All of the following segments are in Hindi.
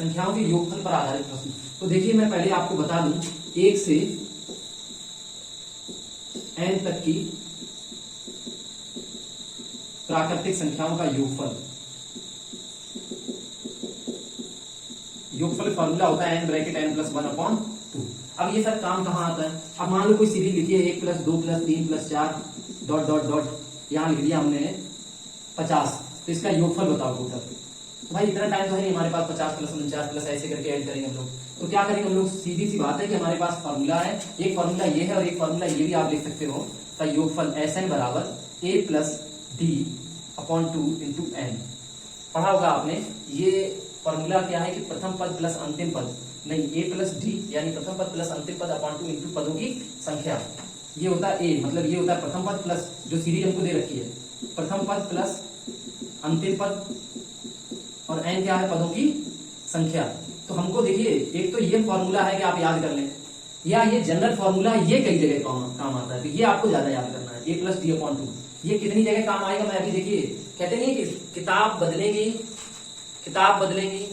संख्याओं के योगफल पर आधारित प्रश्न। तो देखिए मैं पहले आपको बता दूं, 1 से n तक की प्राकृतिक संख्याओं का योगफल फॉर्मूला होता है n ब्रैकेट n प्लस 1/2। अब ये सब काम कहाँ आता है? अब मान लो कोई सीरीज लिखी है 1 plus 2 plus 3 plus 4 dot dot dot, यहाँ लिख दिया हमने 50, तो इसका योगफल बताओ टोटल। तो भाई इतना टाइम तो है नहीं हमारे पास 50 प्लस 49 प्लस ऐसे करके ऐड करेंगे हम लोग। तो क्या करेंगे हम लोग, सीधी सी बात है कि हमारे पास फॉर्मूला है, एक फॉर्मूला ये है और एक फॉर्मूला ये भी आप लिख सकते हो, का योगफल Sn बराबर a plus D upon 2 into N. पढ़ा होगा आपने। ये फॉर्मूला क्या है कि प्रथम पद प्लस अंतिम पद, नहीं a प्लस डी यानी प्रथम पद प्लस अंतिम पद अपॉन 2 इंटू पदों की संख्या। ये होता है a, मतलब ये होता है प्रथम पद प्लस जो सीरीज हमको दे रखी है, प्रथम पद प्लस अंतिम पद, और n क्या है, पदों की संख्या। तो हमको देखिए एक तो ये फॉर्मूला है कि आप याद कर लें, या ये जनरल फॉर्मूला ये कई जगह काम आता है, तो ये आपको ज्यादा याद करना है, a प्लस डी अपॉन 2। ये कितनी जगह काम आएगा मैं अभी, देखिए कहते नहीं कि किताब बदलेंगी,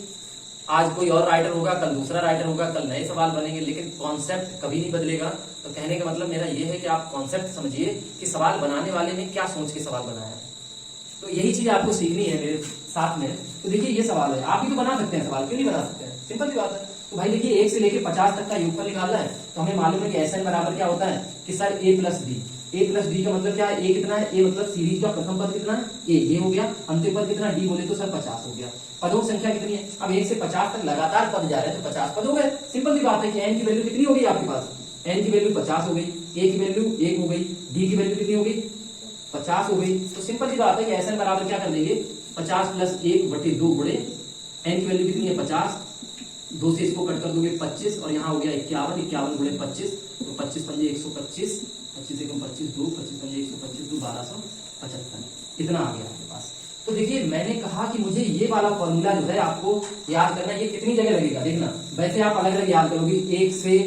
आज कोई और राइटर होगा, कल दूसरा राइटर होगा, कल नए सवाल बनेंगे, लेकिन कॉन्सेप्ट कभी नहीं बदलेगा। तो कहने का मतलब मेरा ये है कि आप कॉन्सेप्ट समझिए कि सवाल बनाने वाले ने क्या सोच के सवाल बनाया है। तो यही चीज आपको सीखनी है मेरे साथ में। तो देखिए ये सवाल है, आप भी तो बना सकते हैं सवाल, क्यों नहीं बना सकते हैं, सिंपल सी बात है। तो भाई देखिए 1 से लेकर 50 तक का योगफल निकालना है, तो हमें मालूम है कि Sn बराबर क्या होता है कि सर a प्लस डी का मतलब क्या है, a कितना है, a मतलब सीरीज का प्रथम पद कितना है, a ये हो गया, अंतिम पद कितना d बोले तो सर 50 हो गया। पदों की संख्या कितनी है, अब 1 से 50 तक लगातार पद जा रहे हैं तो 50 पद हो गए। सिंपल सी बात है कि n की वैल्यू कितनी होगी आपके पास, n की वैल्यू 50 हो गई, a की वैल्यू 1 हो गई, d की वैल्यू कितनी हो गई 50 हो गई। तो सिंपल सी बात है कि Sn बराबर क्या कर देंगे, 50 प्लस 1/2 गुणे n की वैल्यू कितनी है 50, 2 से इसको कट कर दोगे 25, और यहाँ हो गया 51 गुणे 25, तो 25 पंजे 125, 25 एकम 25 2, 25 पंजे 125 2, 1275, इतना आ गया आपके पास। तो देखिए मैंने कहा कि मुझे ये वाला फॉर्मूला जो है आपको याद करना, ये कितनी जगह लगेगा देखना। वैसे आप अलग अलग याद करोगे, 1 से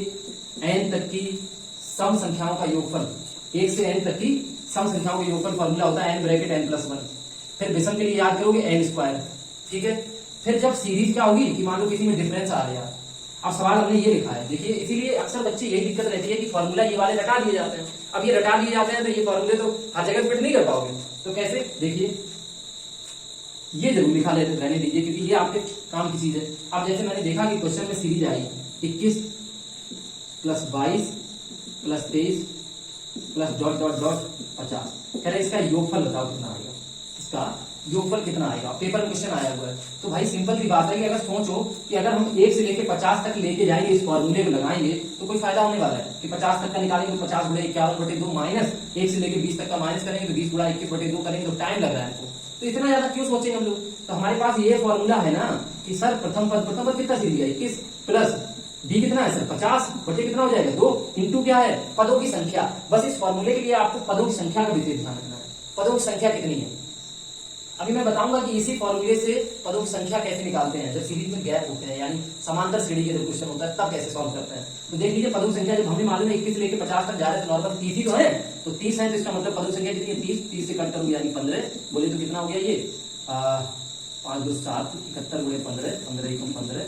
n तक की सम संख्याओं का योगफल, 1 से n तक की सम संख्याओं का योगफल फॉर्मूला होता है n ब्रैकेट n प्लस 1। फिर विषम के लिए याद करोगे n स्क्वायर, ठीक है। फिर जब सीरीज क्या होगी कि मान लो किसी में डिफरेंस आ गया, अब सवाल हमने ये लिखा है, देखिए इसीलिए अक्सर बच्चे यही दिक्कत रहती है कि फॉर्मूला ये वाले रटा दिए जाते हैं। अब ये रटा दिए जाते हैं तो ये फॉर्मूले तो हर जगह फिट नहीं कर पाओगे। तो कैसे, देखिए ये जरूर लिखा रहने दीजिए क्योंकि ये आपके काम की चीज है। अब जैसे मैंने देखा कि क्वेश्चन में सीरीज आई 21 plus 22 plus 23 plus dot dot dot 50, कह रहे इसका योगफल बताओ कितना आएगा, इसका योगफल कितना आएगा, पेपर में क्वेश्चन आया हुआ है। तो भाई सिंपल सी बात है कि अगर सोचो कि अगर हम 1 से लेके 50 तक लेके जाएंगे, इस फॉर्मूले को लगाएंगे तो कोई फायदा होने वाला है कि 50 तक का निकालेंगे तो 50 गुणे 51/2 माइनस 1 से लेके 20 तक का माइनस करेंगे तो 20 गुणा 21/2 करेंगे तो टाइम लग रहा है। तो इतना ज्यादा क्यों सोचेंगे हम लोग। तो हमारे पास ये फॉर्मूला है ना कि सर प्रथम पद कितना सीरीज है 21 प्लस डी कितना है सर 50 बटे कितना हो जाएगा 2 इंटू क्या है पदों की संख्या। बस इस फॉर्मूले के लिए आपको पदों की संख्या का विशेष ध्यान रखना है, पदों की संख्या कितनी है। अभी मैं बताऊंगा कि इसी फॉर्मूले से पदों की संख्या कैसे निकालते हैं जब सीरीज में गैप होते हैं, यानी समांतर श्रेणी के जब क्वेश्चन होता है तब कैसे सॉल्व करते हैं। तो देख लीजिए पदों की संख्या जब हमें मालूम है 21 से लेकर 50 तक जा रहे हैं तो नॉर्मल 30 ही तो है, तो 30 है तो इसका मतलब पदों की संख्या कितनी है 30 से कट करूंगा यानी 15 बोले तो कितना हो गया ये 5 2 7 71 गुणे 15 15 एकम 15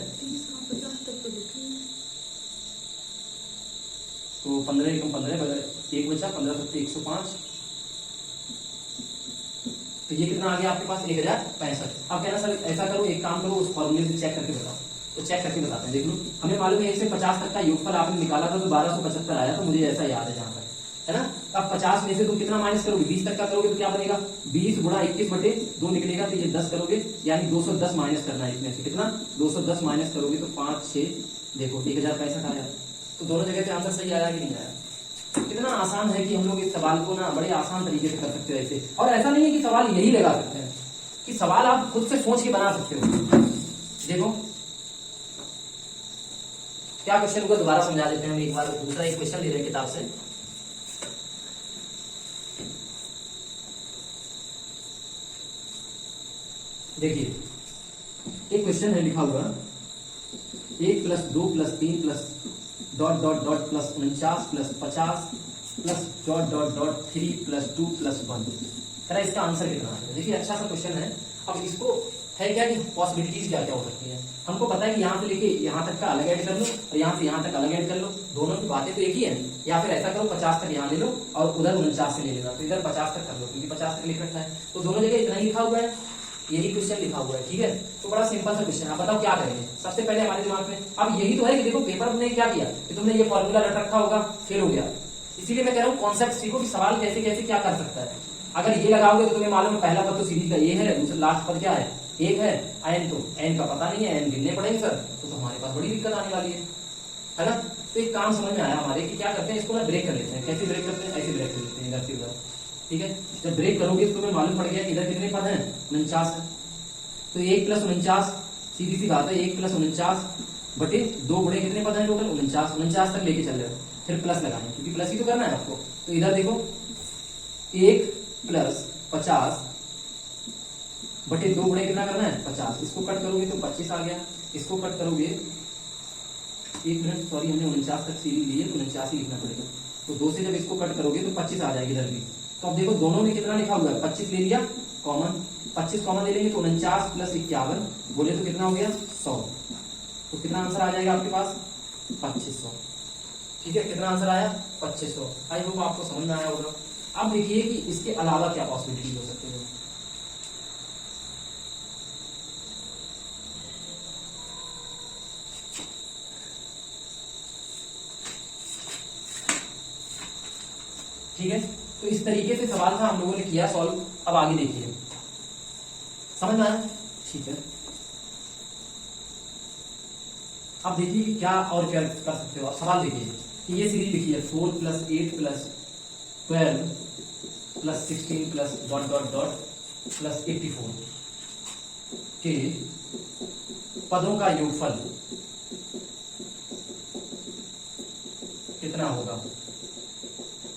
तो 15 एकम 15 एक बचा 15 7 105, तो ये कितना आ गया आपके पास 1065। अब कहना सर ऐसा करो एक काम करो उस फॉर्मूले से चेक करके बताओ, तो चेक करके बताते हैं। देख लो हमें मालूम है 1 से 50 तक का योगफल आपने निकाला था तो 1275 आया, तो मुझे ऐसा याद है जहां पर है ना। अब 50 में से तुम कितना माइनस करोगे 20 तक का करोगे तो क्या बनेगा 20 गुणा 21/2 निकलेगा, तो ये 10 करोगे यानी 210 माइनस करना है इसमें से कितना 210 माइनस करोगे तो 5 6 देखो 1065 आया। तो दोनों जगह से आंसर सही आया कि नहीं आया। कितना आसान है कि हम लोग इस सवाल को ना बड़े आसान तरीके से कर सकते हैं ऐसे। और ऐसा नहीं है कि सवाल यही लगा सकते हैं, कि सवाल आप खुद से सोच के बना सकते हो। देखो क्या क्वेश्चन होगा दोबारा समझा देते हैं हम एक बार, दूसरा एक क्वेश्चन ले रहे हैं किताब से। देखिए एक क्वेश्चन है लिखा हुआ 1 plus 2 plus 3 plus dot dot dot plus 49 plus 50 plus dot dot dot 3 plus 2 plus 1, इसका आंसर कितना है। देखिए अच्छा सा क्वेश्चन है। अब इसको है क्या कि पॉसिबिलिटीज क्या क्या हो सकती है। हमको पता है कि यहाँ से लेके यहाँ तक का अलग ऐड कर लो और यहाँ से यहाँ तक अलग ऐड कर लो, दोनों की बातें तो एक ही है। या फिर ऐसा करो 50 तक यहाँ ले लो और उधर 49 से ले लेना, तो इधर 50 तक कर लो क्योंकि 50 तक लिख रखा है, तो दोनों जगह इतना ही लिखा हुआ है, यही क्वेश्चन लिखा हुआ है। ठीक है, तो बड़ा सिंपल सा क्वेश्चन है। आप बताओ क्या करेंगे। सबसे पहले हमारे दिमाग में अब यही तो है कि देखो पेपर में क्या किया कि तुमने ये फॉर्मूला रट रखा होगा, फेल हो गया। इसीलिए मैं कह रहा हूँ कॉन्सेप्ट सीखो कि सवाल कैसे कैसे क्या कर सकता है। अगर ये लगाओगे तो तुम्हें मालूम है पहला पद तो सीरीज का ये है, दूसरा लास्ट पद क्या है, एक है, एन तो एन का पता नहीं है, एन गिनने पड़ेंगे सर, तो हमारे पास बड़ी दिक्कत आने वाली है ना। तो एक काम समझ में आया हमारे कि क्या करते हैं, इसको ना ब्रेक कर लेते हैं। कैसे ब्रेक करते हैं, ऐसे ब्रेक कर लेते हैं इधर से उधर। ठीक है, जब ब्रेक करोगे तो तुम्हें मालूम पड़ गया कि इधर कितने पद हैं, 49 है। तो 1 + 49 सीधी सी बात है, 1 + 49 बटे 2 गुणे कितने पद हैं टोटल, 49 तक लेके चल रहे हो, फिर प्लस लगाएंगे क्योंकि प्लस ही तो करना है आपको। तो इधर देखो 1 + 50 बटे 2 गुणे कितना करना है, 50। इसको कट करोगे तो 25 आ गया, इसको कट करोगे, एक मिनट सॉरी, हमने 49 तक सीरीज ली है तो 49 ही लिखना पड़ेगा। तो 2 से जब इसको कट करोगे तो 25 आ जाएगी इधर भी। तो अब देखो दोनों में कितना लिखा हुआ है, 25 ले लिया कॉमन, 25 कॉमन ले लेंगे तो 49 + 51 बोले तो कितना हो गया, 100। तो कितना आंसर आ जाएगा आपके पास, 2500। ठीक है, कितना आंसर आया, 2500। आई होप आपको समझ में आया होगा। अब देखिए कि इसके अलावा क्या पॉसिबिलिटी हो सकती है। ठीक है, तो इस तरीके से सवाल था, हम लोगों ने किया सॉल्व। अब आगे देखिए, समझ में आया। ठीक है, अब देखिए क्या और क्या कर सकते हो। सवाल देखिए कि ये सीरीज लिखी है 4 + 8 + 12 + 16 + डॉट डॉट डॉट + 84 के पदों का योगफल कितना होगा।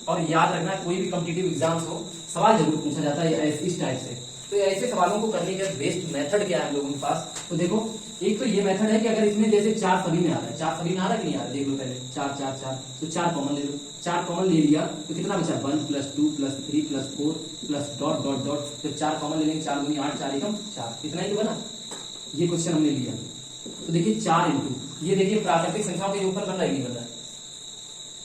और याद रखना, कोई भी कॉम्पिटिटिव एग्जाम्स हो सवाल जरूर पूछा जाता है इस टाइप से। तो ऐसे सवालों को करने का बेस्ट मेथड क्या है हम लोगों के पास, तो देखो एक तो ये मेथड है कि अगर इसमें जैसे 4 सभी में आ रहा है, 4 सभी में आ रहा है कि नहीं आ रहा है, देख लो पहले 4 4 4, तो 4 कॉमन ले लो। 4 कॉमन ले लिया तो कितना बचा, 1 + 2 + 3 + 4 + डॉट डॉट डॉट। जब 4 कॉमन ले लेंगे 4 दूनी 8, 4 एकम 4, इतना ही तो बना। ये क्वेश्चन हमने लिया, तो देखिए 4 × ये देखिए प्राकृतिक संख्याओं के योगफल बन रहा है नहीं बन रहा है,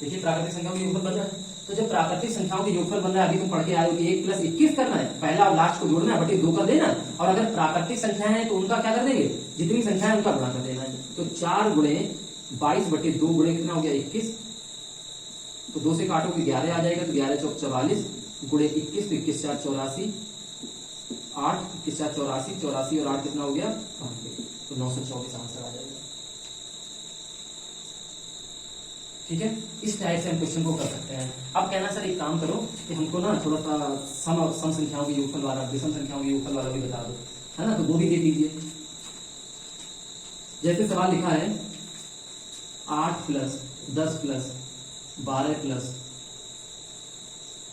देखिए प्राकृतिक संख्याओं के योगफल बन रहा है। तो जब प्राकृतिक संख्याओं के योगफल बन रहा है, अभी तुम पढ़ के आए हो कि 1 + 21 करना है, पहला और लास्ट को जोड़ना है, बटे 2 कर देना। और अगर प्राकृतिक संख्याएं हैं तो उनका क्या कर देंगे, जितनी संख्या है उनका गुणा कर देना है। तो 4 × 22 बटे 2 गुणे कितना हो गया, 21। तो 2 से काटोगे 11 आ जाएगा, तो 11 × 44 गुणे 21, तो 21 × 4 = 84, 8 21 × 4 = 84, 84 और 8 कितना हो गया, 92। तो 924 आंसर आ जाएगा। ठीक है, इस टाइप से हम क्वेश्चन को कर सकते हैं। अब कहना सर एक काम करो कि हमको ना थोड़ा सा सम संख्याओं के योगफल वाला, विषम संख्याओं के योगफल वाला भी बता दो, है ना, तो वो भी देख लीजिए। जैसे सवाल लिखा है 8 + 10 + 12 +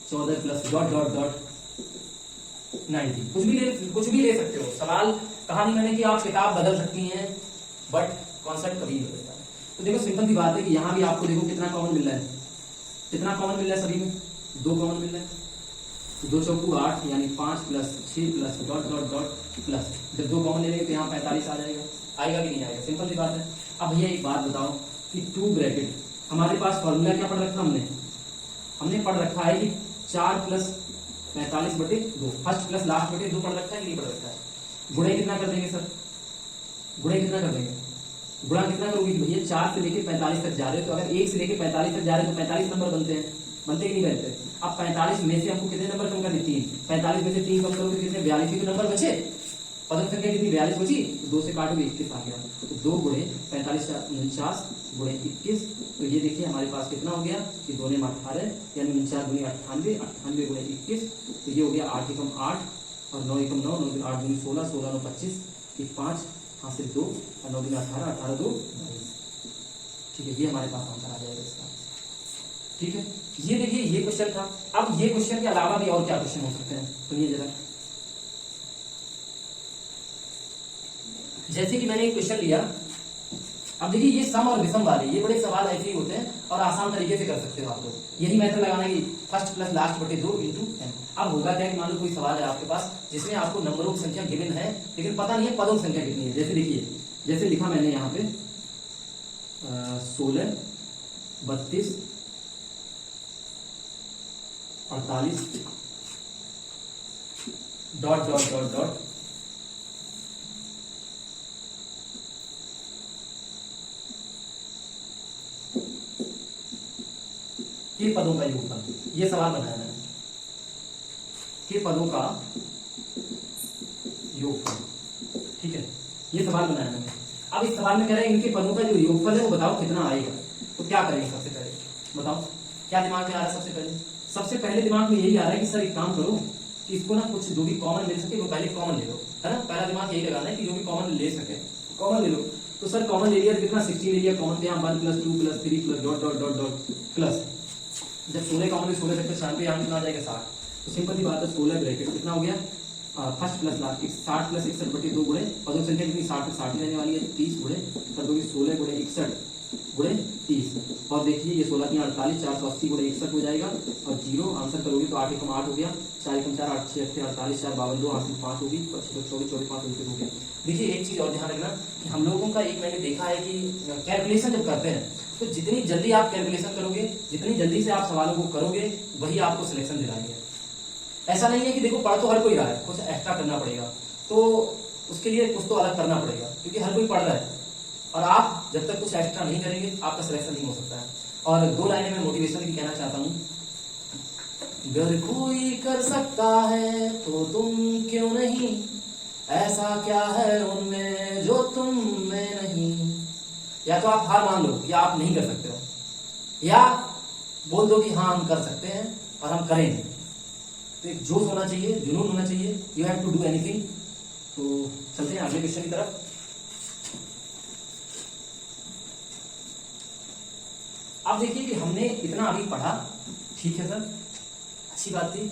14 + डॉट डॉट डॉट 90, कुछ भी ले सकते हो। सवाल कहानी मैंने कि आप किताब बदल सकती हैं बट कॉन्सेप्ट कभी नहीं बदलता। तो देखो सिंपल सी बात है कि यहाँ भी आपको देखो कितना कॉमन मिल रहा है, कितना कॉमन मिल रहा है, सभी में 2 कॉमन मिल रहा है। 2 चौकू 8 यानी 5 + 6 + डॉट डॉट डॉट प्लस, जब 2 कॉमन ले लेंगे तो यहाँ 45 आ जाएगा। आएगा कि नहीं आएगा, सिंपल सी बात है। अब भैया एक बात बताओ कि 2 ब्रैकेट हमारे पास फॉर्मूला क्या पढ़ रखा हमने पढ़ रखा है कि 4 + 45 बटे 2, फर्स्ट प्लस लास्ट बटे 2 पढ़ रखा है कि नहीं पढ़ रखा है। गुणे कितना कर देंगे सर, गुणे कितना कर देंगे, गुणा कितना करोगे कि भैया 4 से लेके 45 तक जा रहे हो, तो अगर 1 से लेके 45 तक जा रहे हो तो 45 नंबर बनते हैं, बनते कि नहीं बनते। अब 45 में से हमको कितने नंबर कम करने, 3। 45 में से 3 कम करोगे तो कितने, 42 ही तो नंबर बचे। पदक संख्या कितनी, 42 बची, तो 2 से काटोगे 21 आ गया। तो 2 × 45 = 49 × 21, तो ये देखिए हमारे पास कितना हो गया कि 2 में 18 यानी 49 दूनी 98, 98 × 21, तो ये हो गया 8 एकम 8 और 9 एकम 9, 9 8 दूनी 16, 16 9 25, 5 हाथ से 2 और 9 दूनी 18, 18 2 22। ठीक है, ये हमारे पास आंसर आ जाएगा इसका। ठीक है, ये देखिए ये क्वेश्चन था। अब ये क्वेश्चन के अलावा भी और क्या क्वेश्चन हो सकते हैं, सुनिए जरा। जैसे कि मैंने एक क्वेश्चन लिया अब देखिए ये सम और विषम वाले ये बड़े सवाल ऐसे ही होते हैं और आसान तरीके से कर सकते हो आप लोग। यही मेथड लगाना कि फर्स्ट प्लस लास्ट बटे 2 इंटू एन। अब होगा क्या कि मान लो कोई सवाल है आपके पास जिसमें आपको नंबरों की संख्या गिवन है लेकिन पता नहीं है पदों की संख्या कितनी है। जैसे देखिए, जैसे लिखा मैंने यहाँ पे 16, 32, 48 डॉट डॉट डॉट डॉट के पदों का योगफल। ये सवाल बनाया है के पदों का योगफल, ठीक है, ये सवाल बनाया है। अब इस सवाल में कह रहे हैं इनके पदों का जो योगफल है वो बताओ कितना आएगा। तो क्या करेंगे सबसे पहले बताओ, क्या दिमाग में आ रहा है? सबसे पहले दिमाग में यही आ रहा है कि सर एक काम करो कि इसको ना कुछ जो भी कॉमन मिल सके वो पहले कॉमन ले लो, है ना। पहला दिमाग यही लगाना है कि जो भी कॉमन ले सके कॉमन ले लो। तो सर कॉमन ले लिया कितना 16 ले लिया कॉमन, यहाँ 1 + 2 + 3 + dot dot dot dot plus, जब 16 कॉमन 16 से 96 यहाँ कितना आ जाएगा 60। तो सिंपल सी बात है 16 ब्रैकेट कितना हो गया फर्स्ट प्लस लास्ट 60 + 61 बटे 2 गुणे पदों संख्या कितनी 60 पे 60 रहने वाली है 30 गुणे कर दोगे 16 गुणे 61 गुणे 30 और देखिए ये 16 × 48 480 गुणे 61 हो जाएगा और 0 आंसर करोगे तो 8 × 8 हो गया 4 × 4 8 6 48 4 52 2 8 5 होगी 24 24 5 हो गया। देखिए एक चीज और ध्यान रखना कि हम लोगों का एक मैंने देखा है कि कैलकुलेशन जब करते हैं तो जितनी जल्दी आप कैलकुलेशन करोगे जितनी जल्दी से आप सवालों को करोगे वही आपको सिलेक्शन दिलाएंगे। ऐसा नहीं है कि देखो पढ़ तो हर कोई रहा है, कुछ एक्स्ट्रा करना पड़ेगा तो उसके लिए कुछ तो अलग करना पड़ेगा क्योंकि हर कोई पढ़ रहा है और आप जब तक कुछ एक्स्ट्रा नहीं करेंगे आपका सिलेक्शन नहीं हो सकता है। और 2 लाइनें मैं मोटिवेशन भी कहना चाहता हूँ, अगर कोई कर सकता है तो तुम क्यों नहीं, ऐसा क्या है उनमें जो तुम में नहीं। या तो आप हार मान लो कि आप नहीं कर सकते हो या बोल दो कि हाँ हम कर सकते हैं और हम करेंगे। तो एक जोश होना चाहिए, जुनून होना चाहिए, you have to do anything. तो चलते हैं अगले क्वेश्चन की तरफ। अब देखिए कि हमने इतना अभी पढ़ा, ठीक है सर, अच्छी बात थी।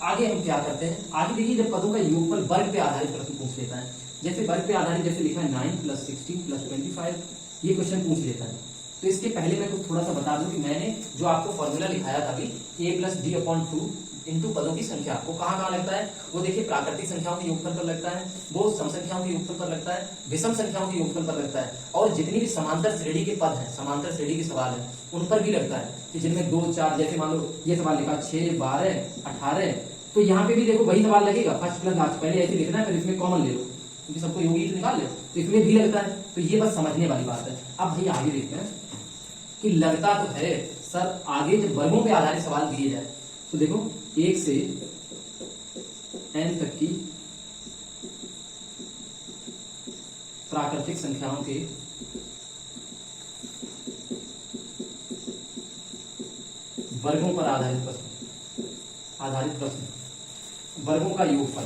आगे हम क्या करते हैं, आगे देखिए जब पदों का योगफल वर्ग पे आधारित प्रश्न पूछ लेता है, जैसे वर्ग पे आधारित जैसे लिखा है 9 + 16 + 25 ये क्वेश्चन पूछ लेता है। तो इसके पहले मैं कुछ थोड़ा सा बता दूं कि मैंने जो आपको फॉर्मूला लिखाया था अभी a + d/2 इंटू पदों की संख्या, वो कहाँ लगता है, वो देखिए प्राकृतिक संख्याओं के योगफल पर लगता है, वो सम संख्याओं के योगफल पर लगता है, विषम संख्याओं के योगफल पर लगता है और जितनी भी समांतर श्रेणी के पद हैं, समांतर श्रेणी के सवाल हैं उन पर भी लगता है कि जिनमें 2 4 जैसे मान लो ये सवाल लिखा 6 12 18 तो यहाँ पे भी देखो वही सवाल लगेगा फर्स्ट प्लस लास्ट, पहले ऐसे लिखना है फिर इसमें कॉमन ले लो क्योंकि सबको योगी से निकाल ले, तो इसमें भी लगता है। तो ये बस समझने वाली बात है। अब भाई आगे देखते हैं कि लगता तो है सर, आगे जब वर्गों पे आधारित सवाल दिए जाए तो देखो 1 से n तक की प्राकृतिक संख्याओं के वर्गों पर आधारित प्रश्न वर्गों का योगफल,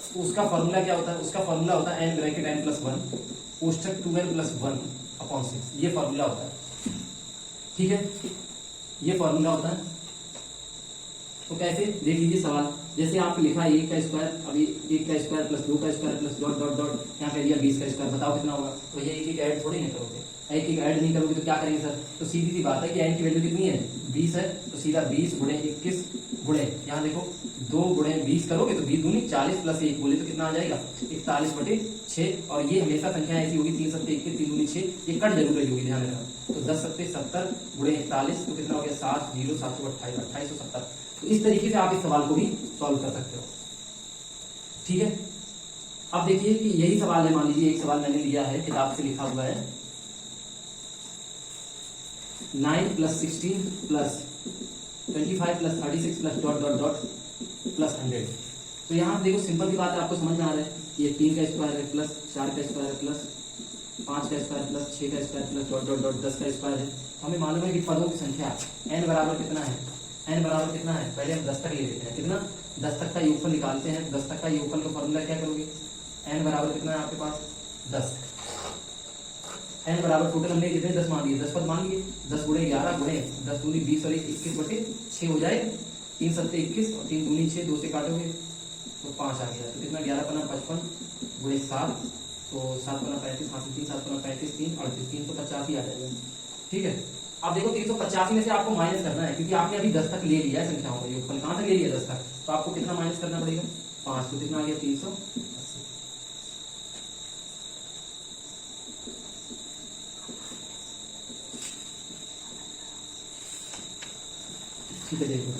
तो उसका फॉर्मूला क्या होता है, उसका फॉर्मूला होता है n ब्रैकेट n + 1 कोष्ठक 2n + 1/6, ये फॉर्मूला होता है, ठीक है, ये फॉर्मूला होता है। तो कैसे देख लीजिए सवाल, जैसे आपने लिखा है 1 का स्क्वायर, अभी 1 का स्क्वायर + 2 का स्क्वायर + डॉट डॉट डॉट यहाँ कह दिया 20 का स्क्वायर, बताओ कितना होगा। तो ये एक ऐड थोड़ी नहीं करोगे, एक ऐड नहीं करोगे तो क्या करेंगे सर, तो सीधी सी बात है कि n की वैल्यू कितनी है 20 है, तो सीधा 20 गुणे 21 गुणे यहाँ देखो 2 गुणे 20 करोगे तो 20 दूनी 40 + 1 बोले तो कितना आ जाएगा 41/6 और ये हमेशा संख्या ऐसी होगी 3 7 21 3 दूनी 6, ये कट जरूर रही होगी ध्यान रखना। तो 10 7 70 गुणे 41 तो कितना हो गया 7 0 728 2870। तो इस तरीके से आप इस सवाल को भी सॉल्व कर सकते हो, ठीक है। अब देखिए कि यही सवाल है, मान लीजिए एक सवाल मैंने लिया है किताब से लिखा हुआ है 9 + 16 + 25 + 36 + डॉट डॉट डॉट +100। तो यहाँ देखो सिंपल की बात है, आपको समझ में आ रहा है, ये 3 का स्क्वायर है प्लस 4 का स्क्वायर है प्लस 5 का स्क्वायर प्लस 6 का square plus dot dot dot 10 का स्क्वायर है। हमें मालूम है कि पदों की संख्या n बराबर कितना है, n बराबर कितना है, पहले हम 10 तक ले लेते हैं, कितना 10 तक का योगफल निकालते हैं। 10 तक का योगफल का फॉर्मूला क्या करोगे, n बराबर कितना है आपके पास 10, n बराबर टोटल हमने कितने 10 मान लिए, 10 पद मान लिए, 10 गुणे 11 गुणे 10 दूनी 20 और 21/6 हो जाएगा, 3 7 21 और 3 दूनी 6, 2 से काटोगे तो 5 आ गया, तो कितना 11 × 55 गुणे 7 तो 7 गुना 35 हासिल 3, 7 गुना 35 3 38, 350 ही आ जाएगा। ठीक है, अब देखो 385 में से आपको माइनस करना है, क्योंकि आपने अभी 10 तक ले लिया है संख्याओं का योगफल। कहां तक ले लिया? 10 तक। तो आपको कितना माइनस करना पड़ेगा? 5। तो कितना आ गया? 380। ठीक है, देखो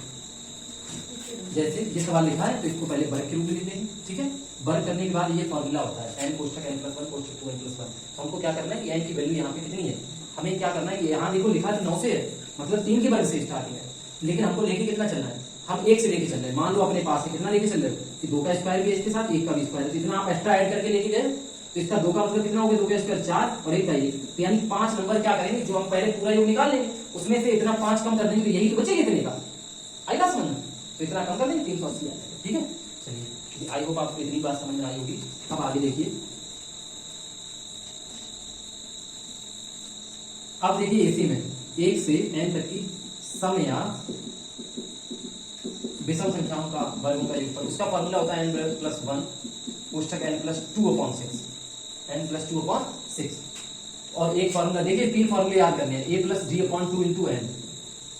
जैसे ये सवाल लिखा है तो इसको पहले वर्ग के रूप में लिख लेंगे। ठीक है, वर्ग करने के बाद ये फॉर्मूला होता है n कोष्ठक n+1 कोष्ठक 2 n+1। तो हमको क्या करना है कि n की वैल्यू यहाँ पे कितनी है, हमें क्या करना है कि यहाँ देखो लिखा है 9 से है, मतलब 3 के वर्ग से स्टार्टिंग है, लेकिन हमको लेके कितना चलना है? हम 1 से लेके चल रहे हैं। मान लो अपने पास से कितना लेके चल रहे हो कि 2 का स्क्वायर भी है इसके साथ, 1 का भी स्क्वायर है, तो इतना आप एक्स्ट्रा ऐड करके लेके गए, तो इसका 2 का मतलब कितना हो गया? 2 का स्क्वायर 4 और 1 का 1, तो यानी 5 नंबर क्या करेंगे, जो हम पहले पूरा योग निकाल लेंगे, उसमें से इतना 5 कम कर देंगे, तो यही तो बचेगा इतने का। आएगा समझ में? तो इतना कम कर देंगे, 380 आ जाएगा। ठीक है, चलिए आई होप आपको इतनी बात समझ में आई होगी। अब आगे देखिए, अब देखिए इसी में 1 से n तक की सम या विषम संख्याओं का वर्गों का योगफल, उसका फॉर्मूला होता है n+1 कोष्ठक n+2/6, n+2/6। और एक फॉर्मूला देखिए, 3 फॉर्मूले याद करने हैं, a+d/2 × n,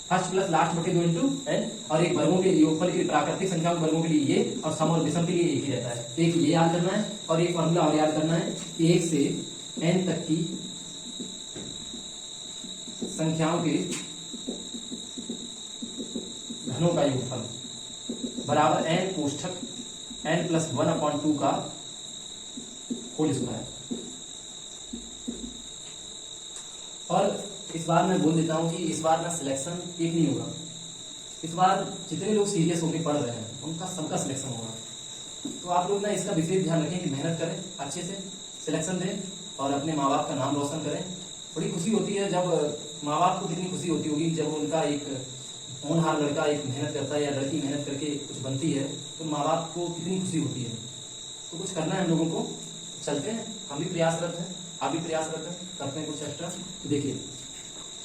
first plus last बटे 2 इंटू n, और एक वर्गों के योगफल के लिए प्राकृतिक संख्याओं के वर्गों के लिए ये, और सम और विषम के लिए एक ही रहता है। तो एक ये याद करना है, और एक फॉर्मूला और याद करना है, 1 से n तक की संख्याओं के घनों का योगफल बराबर n कोष्ठक n+1/2 का होल स्क्वायर। और इस बार मैं बोल देता हूं कि इस बार ना सिलेक्शन एक नहीं होगा, इस बार जितने लोग सीरियस होकर पढ़ रहे हैं उनका सबका सिलेक्शन होगा। तो आप लोग ना इसका विशेष ध्यान रखें कि मेहनत करें, अच्छे से सिलेक्शन दें और अपने माँ बाप का नाम रोशन करें। बड़ी खुशी होती है जब माँ बाप को, कितनी खुशी होती होगी जब उनका एक होनहार लड़का एक मेहनत करता है या लड़की मेहनत करके कुछ बनती है, तो माँ बाप को कितनी खुशी होती है। तो कुछ करना है हम लोगों को, चलते हैं, हम भी प्रयासरत हैं, आप भी प्रयासरत हैं, करते हैं कुछ एक्स्ट्रा। तो देखिए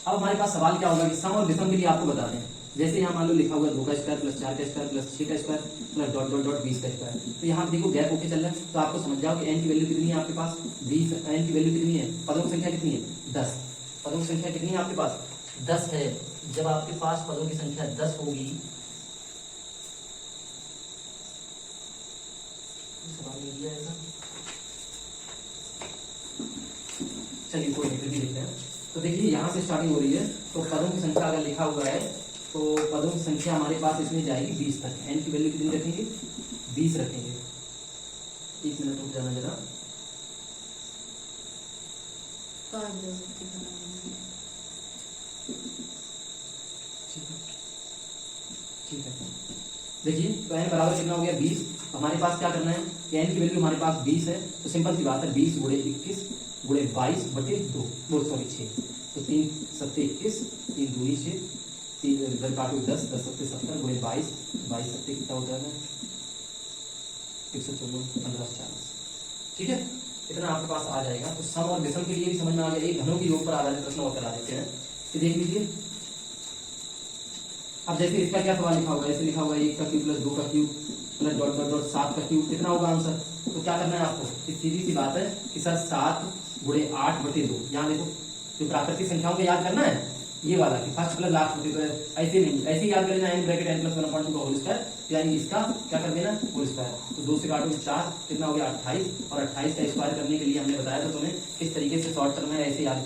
अब हमारे पास सवाल क्या होगा कि सम और विषम के लिए आपको बता दें। जैसे यहाँ मान लो लिखा हुआ 2 का स्क्वायर प्लस 4 का स्क्वायर प्लस 6 का square plus dot dot dot 20 का स्क्वायर, तो यहाँ पे देखो गैप होके चल रहा है, तो आपको समझ जाओ कि n की वैल्यू कितनी है आपके पास 20, n की वैल्यू कितनी है, पदों की संख्या कितनी है 10, पदों की संख्या कितनी है आपके पास 10 है। जब आपके पास पदों की संख्या 10 होगी, सवाल मिल गया ऐसा, चलिए कोई नहीं, फिर भी देखते हैं। तो देखिए यहाँ से स्टार्टिंग हो रही है, तो पदों की संख्या अगर लिखा हुआ है तो पदों की संख्या हमारे पास इसमें जाएगी 20 तक। n की वैल्यू कितनी रखेंगे 20 रखेंगे। 1 मिनट रुक जाना जरा, ठीक है। देखिए तो n बराबर कितना हो गया 20, हमारे पास क्या करना है कि n की वैल्यू हमारे पास 20 है, तो सिंपल सी बात है 20 गुणे 21 गुणे 22 बटे 2 सॉरी 6, तो 3 7 21, 3 दूनी 6, 3 इधर काटो 10, 10 7 70 गुणे 22, 22 7 कितना होता है 114, 15 40। ठीक है, इतना आपके पास आ जाएगा। तो सम और विषम के लिए भी समझ में आ गया। एक घनों के योग पर आधारित प्रश्न और करा देते हैं, तो देख लीजिए। अब जैसे इसका क्या सवाल लिखा होगा, ऐसे लिखा होगा 1 का क्यूब प्लस 2 का cube plus dot dot dot 7 का क्यूब, कितना होगा आंसर। तो क्या करना है आपको, सीधी सी बात है कि सर 7 गुणे 8 बटे 2, यहाँ देखो जो प्राकृतिक संख्याओं को याद करना है ये वाला कि फर्स्ट प्लस लास्ट बटे 2, ऐसे नहीं, ऐसे याद कर लेना n ब्रैकेट n+1/2 का होल स्क्वायर, यानी इसका क्या कर देना होल स्क्वायर। तो 2 से काटो 4, कितना हो गया 28, और 28 का स्क्वायर करने के लिए हमने बताया था तुम्हें किस तरीके से शॉर्ट टर्म है ऐसे याद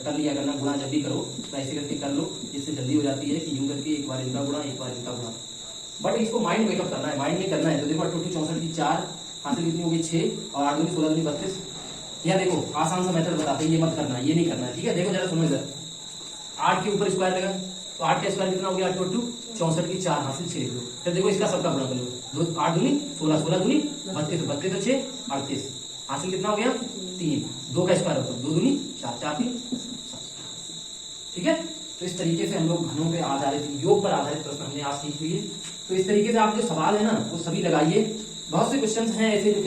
कर लिया करना, गुणा जब भी करो तो ऐसे करके कर लो, इससे जल्दी हो जाती है कि यूं करके एक बार इनका गुणा एक बार इनका गुणा। बट इसको माइंड मेकअप करना है, माइंड में करना है। तो देखो 2 64 की 4 हासिल कितनी होगी 6, और 8 दूनी 16 दूनी 32। यह देखो आसान सा मेथड बताते हैं, ये मत करना, ये नहीं करना है। ठीक है, देखो जरा सुनो इधर, 8 के ऊपर स्क्वायर लगा तो 8 का स्क्वायर कितना हो गया 8 2 64 की 4 हासिल 6 लिख लो। फिर देखो इसका सबका गुणा कर लो, 8 दूनी 16, 16 दूनी 32, 32 तो 6 38 हासिल कितना हो गया 3, 2 का स्क्वायर होगा 2 दूनी 4, 4 3 7। ठीक है, तो इस तरीके से हम लोग घनों पे आधारित, योग पर आधारित प्रश्न हमने आज सीख लिए। तो इस तरीके से आप जो सवाल है ना वो सभी लगाइए। बहुत से क्वेश्चंस हैं ऐसे जो